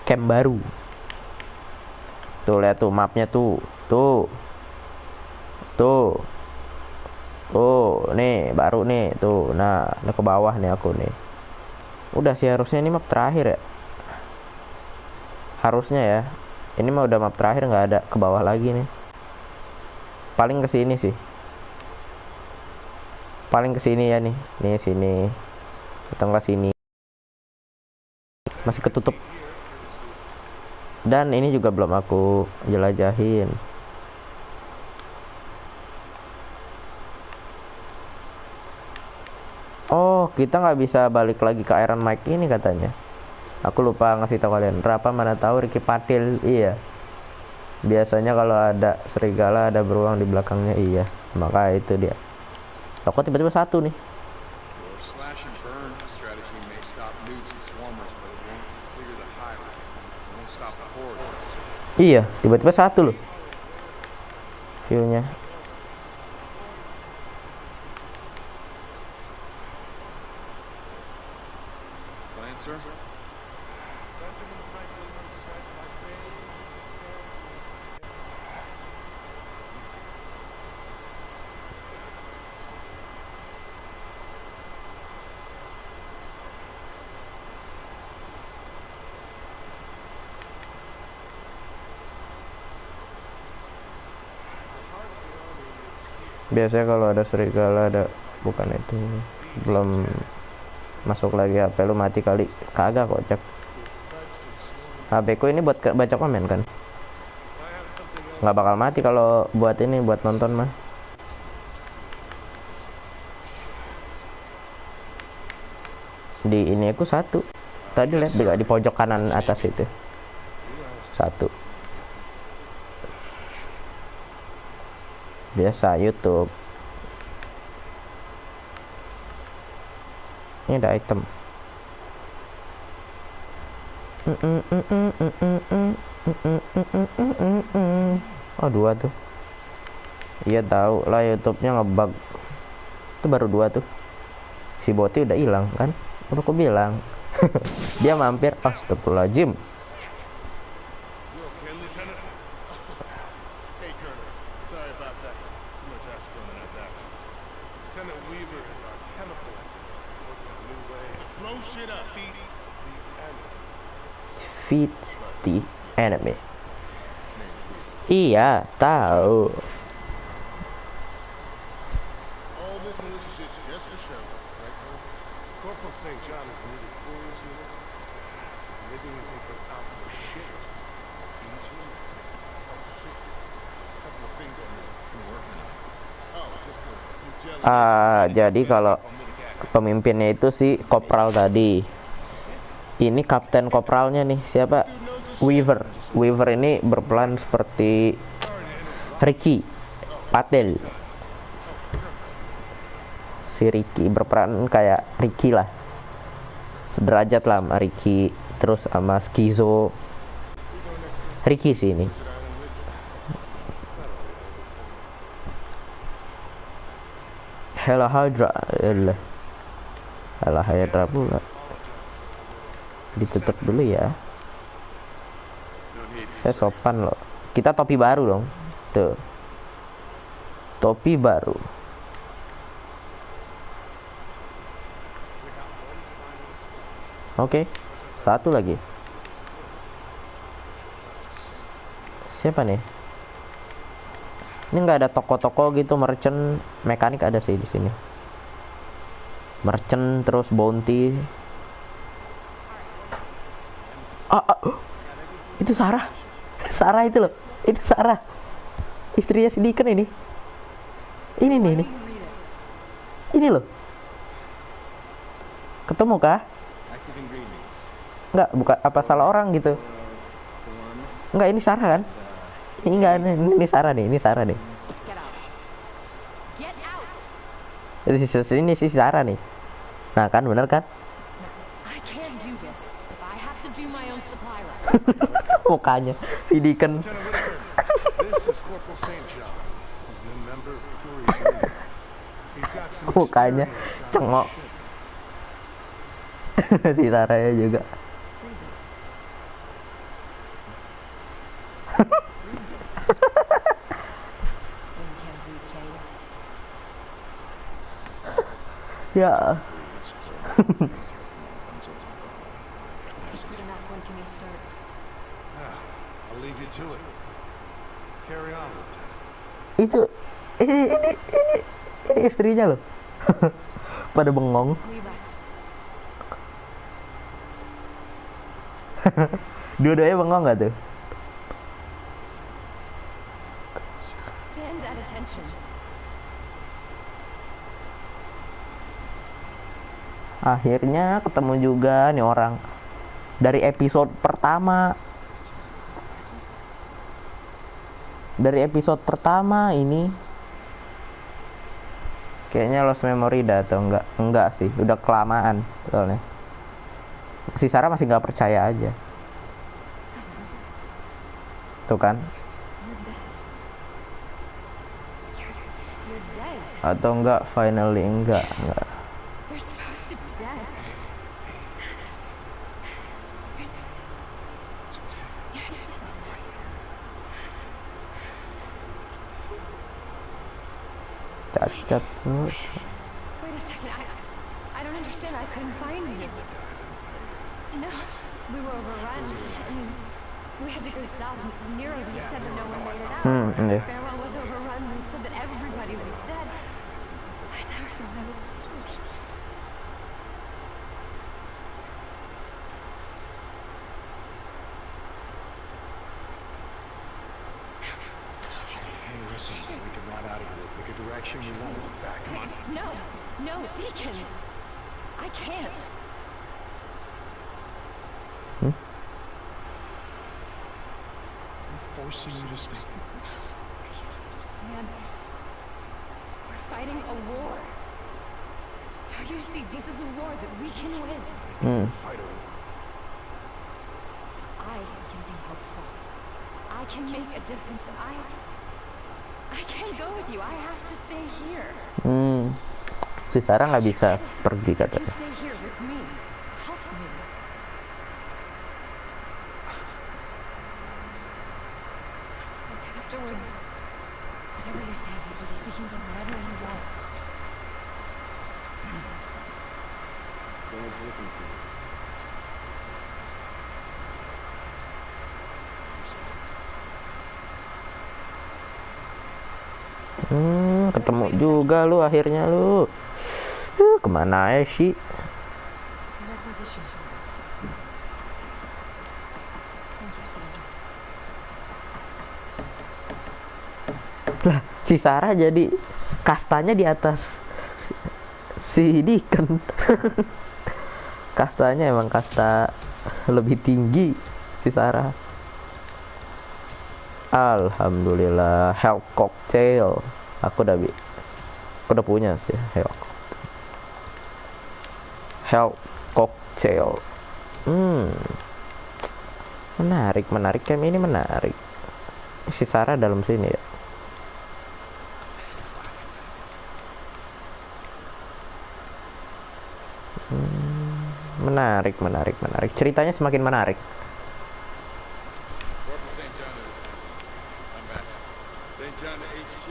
Camp baru. Tuh lihat tuh mapnya tuh. Tuh, nih baru nih tuh. Nah, ke bawah nih aku nih. Udah sih harusnya ini map terakhir ya. Harusnya ya. Ini mah udah map terakhir, nggak ada ke bawah lagi nih. Paling ke sini sih. Paling ke sini ya nih. Nih sini. Atau enggak sini. Masih ketutup. Dan ini juga belum aku jelajahin. Oh, kita nggak bisa balik lagi ke Iron Mike ini katanya. Aku lupa ngasih tahu kalian. Rapa mana tahu Ricky Patil. Iya. Biasanya kalau ada serigala ada beruang di belakangnya. Iya. Maka itu dia. Kok tiba-tiba satu nih. up newts and swarmers, but it won't clear the highway. It won't stop the horde. Iya, tiba-tiba satu loh. View-nya. Plan, sir? Biasanya kalau ada serigala ada, bukan itu, belum masuk lagi HP lu mati kali. Kagak kocak. HP ku ini buat baca komen kan, nggak bakal mati kalau buat ini, buat nonton mah. Di ini aku satu tadi lihat juga di pojok kanan atas itu satu. Biasa YouTube. Ini ada item. Oh, 2 tuh. Iya tahu lah, YouTube-nya ngebug. Itu baru 2 tuh. Si boti udah hilang kan? Udah aku bilang. Dia mampir. Astagfirullahaladzim. Feed the enemy. Iya, tahu. All this militia shit's just for show, right, Cole? Corporal St. John is needed quarters here. If they do anything for outdoor shit, he's here. Oh, shit. There's a couple of things I need. We're working on. Oh, just the new jelly. Jadi kalau pemimpinnya itu si Kopral tadi. Ini kapten Kopralnya nih, siapa? Weaver. Weaver ini berperan seperti Ricky Patel. Si Ricky berperan kayak Ricky lah, sederajat lah sama Ricky, terus sama Skizo. Ricky sih ini. Hela Hydra. Hela Hydra pula. Ditutup dulu ya. Saya sopan loh. Kita topi baru dong. Tuh. Topi baru. Oke. Satu lagi. Siapa nih? Ini nggak ada toko-toko gitu, merchant, mekanik ada sih di sini. Merchant terus bounty. Itu Sarah. Sarah itu loh. Itu Sarah. Istrinya si Deacon ini. Ini nih, ini. Ini loh. Ketemu kah? Enggak, bukan apa salah orang gitu. Enggak, ini Sarah kan? Ini enggak, ini Sarah nih, ini Sarah nih. Ini si Sarah nih. Nah kan, bener kan? Mukanya si Deacon. Mukanya cengok. Si Sarahnya juga. Ya. Itu ini istrinya loh. Pada bengong. Dua-duanya bengong nggak tuh? Akhirnya ketemu juga nih orang dari episode pertama. Dari episode pertama ini kayaknya lost memory dah atau enggak sih, udah kelamaan soalnya. si Sarah masih nggak percaya aja. Tuh kan? You're dead. Atau enggak, finally enggak. You're supposed to be dead. You're dead. You're dead. Cacat tuh. Wait a second. I don't understand. I couldn't find you. No, we were overrun. I mean, we had to go south. Nero, they said that no one made it out. Yeah. Farewell was overrun. They said that everybody was dead. I never thought I would see you. Hey, listen, we can ride out of here. Pick a direction, we won't look back. Come on. No, Deacon. I can't. I'm forcing you to stay. You don't understand. We're fighting a war. Don't you see? This is a war that we can win. Fight a war. I can be hopeful. I can make a difference, but I can't go with you. I have to stay here. Si Sarah nggak bisa pergi You can katanya. stay here with me. Help me. Like afterwards, whatever you say, we can go wherever you want. No one's looking for you. Ketemu juga lu akhirnya lu. Kemana ya sih? Requisition. Thank you, Sandra. Lah, si Sarah jadi kastanya di atas si Deacon. Kastanya emang kasta lebih tinggi si Sarah. Alhamdulillah, health cocktail. Aku udah punya sih health cocktail. Menarik camp ini menarik. Si Sarah dalam sini ya. Menarik. Ceritanya semakin menarik. Corporal St. John to the town. I'm back. St. John to HQ.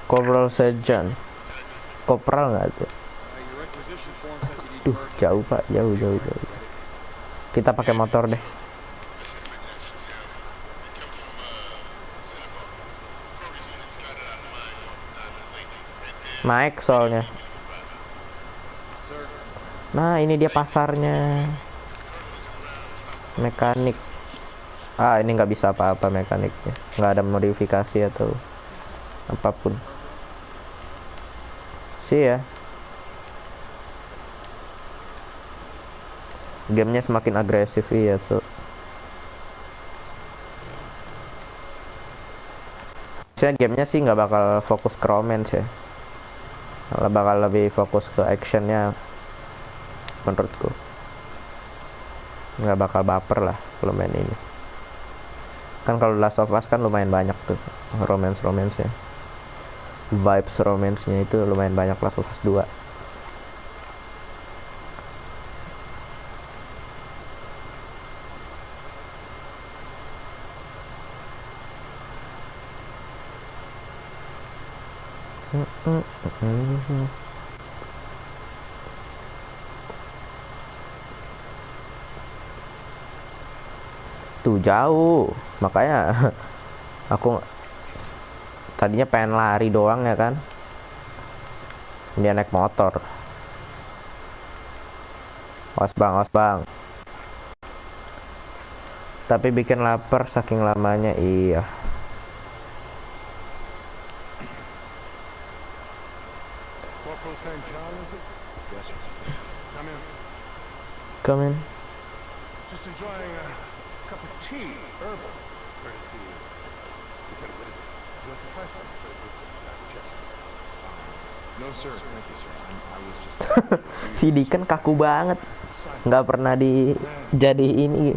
Corporal St. John. Kopral nggak tuh? Your requisition form says you need Duh, work. jauh pak, jauh. Kita pakai motor deh. Mission fitness, Jeff. It comes from, Cinnabon. Progress unit scouted out of mine north of Diamond Lake. Head there. Naik soalnya. Sir, Nah, ini dia pasarnya. Mekanik. Ini nggak bisa apa-apa mekaniknya. Nggak ada modifikasi atau apapun. Sih ya. Gamenya semakin agresif iya tuh. Saya gamenya sih nggak bakal fokus ke romance ya. Malah bakal lebih fokus ke actionnya menurutku. Nggak bakal baper lah kalau main ini. Kan kalau Last of Us kan lumayan banyak tuh romance-nya. Vibes romance-nya itu lumayan banyak Last of Us 2. Tuh jauh, makanya aku tadinya pengen lari doang ya kan, dia naik motor. Awas bang, tapi bikin lapar saking lamanya. Iya, Corporal St. John, is it? Yes, sir. Come in. come in. Just enjoying a cup of tea, herbal, courtesy of Lieutenant Whittaker. Would you like to try some? It's very good for the chest. No, sir. Thank you, sir. I was just... Si Deacon kaku banget, nggak pernah jadi ini.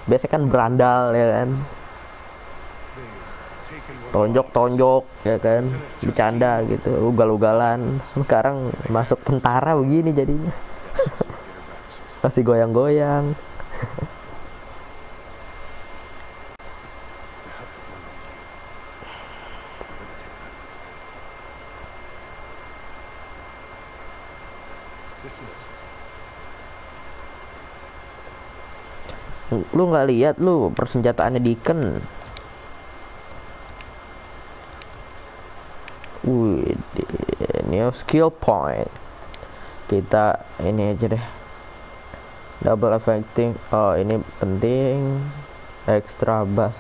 Biasanya kan berandal ya kan, taken what tonjok ya kan, bercanda gitu, ugal-ugalan. Sekarang masuk tentara begini jadinya, pasti goyang-goyang. Lu nggak lihat lu persenjataannya Deacon? Wih, new skill point. Kita ini aja deh. Double affecting. Oh, ini penting. Extra bass,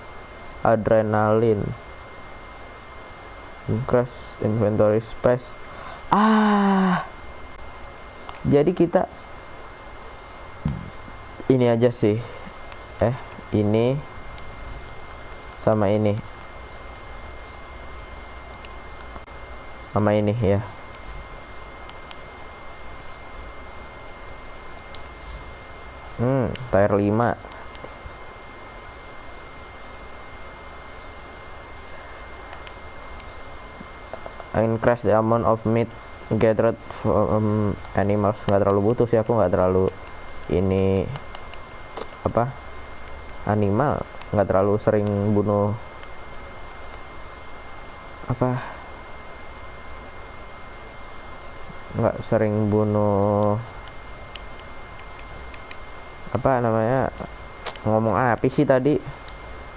adrenalin, increase inventory space. Jadi kita ini aja sih. Ini sama ini ya. Tier 5. Increase the amount of meat gathered from animals. Nggak terlalu butuh sih, aku nggak terlalu ini animal, nggak terlalu sering bunuh ngomong apa sih tadi,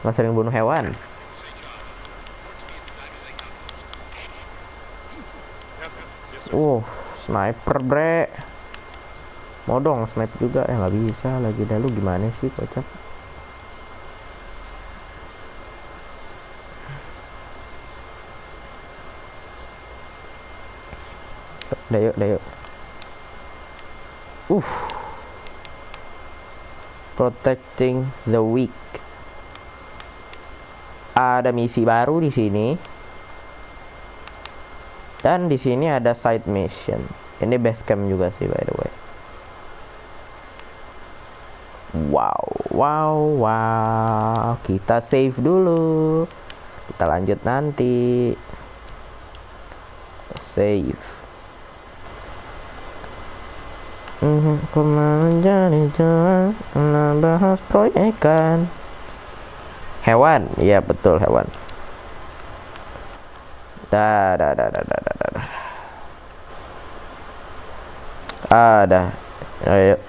nggak sering bunuh hewan. Sniper bre, mau dong sniper juga ya, nggak bisa lagi. Dah lu gimana sih kocak. Dah yuk. Protecting the weak. Ada misi baru di sini. Dan di sini ada side mission. Ini base camp juga sih by the way. Wow. Kita save dulu. Kita lanjut nanti. Kita save. Kemana jadi jalan bahas proyekan. Hewan, iya betul hewan. Dah. Ada. Ayo.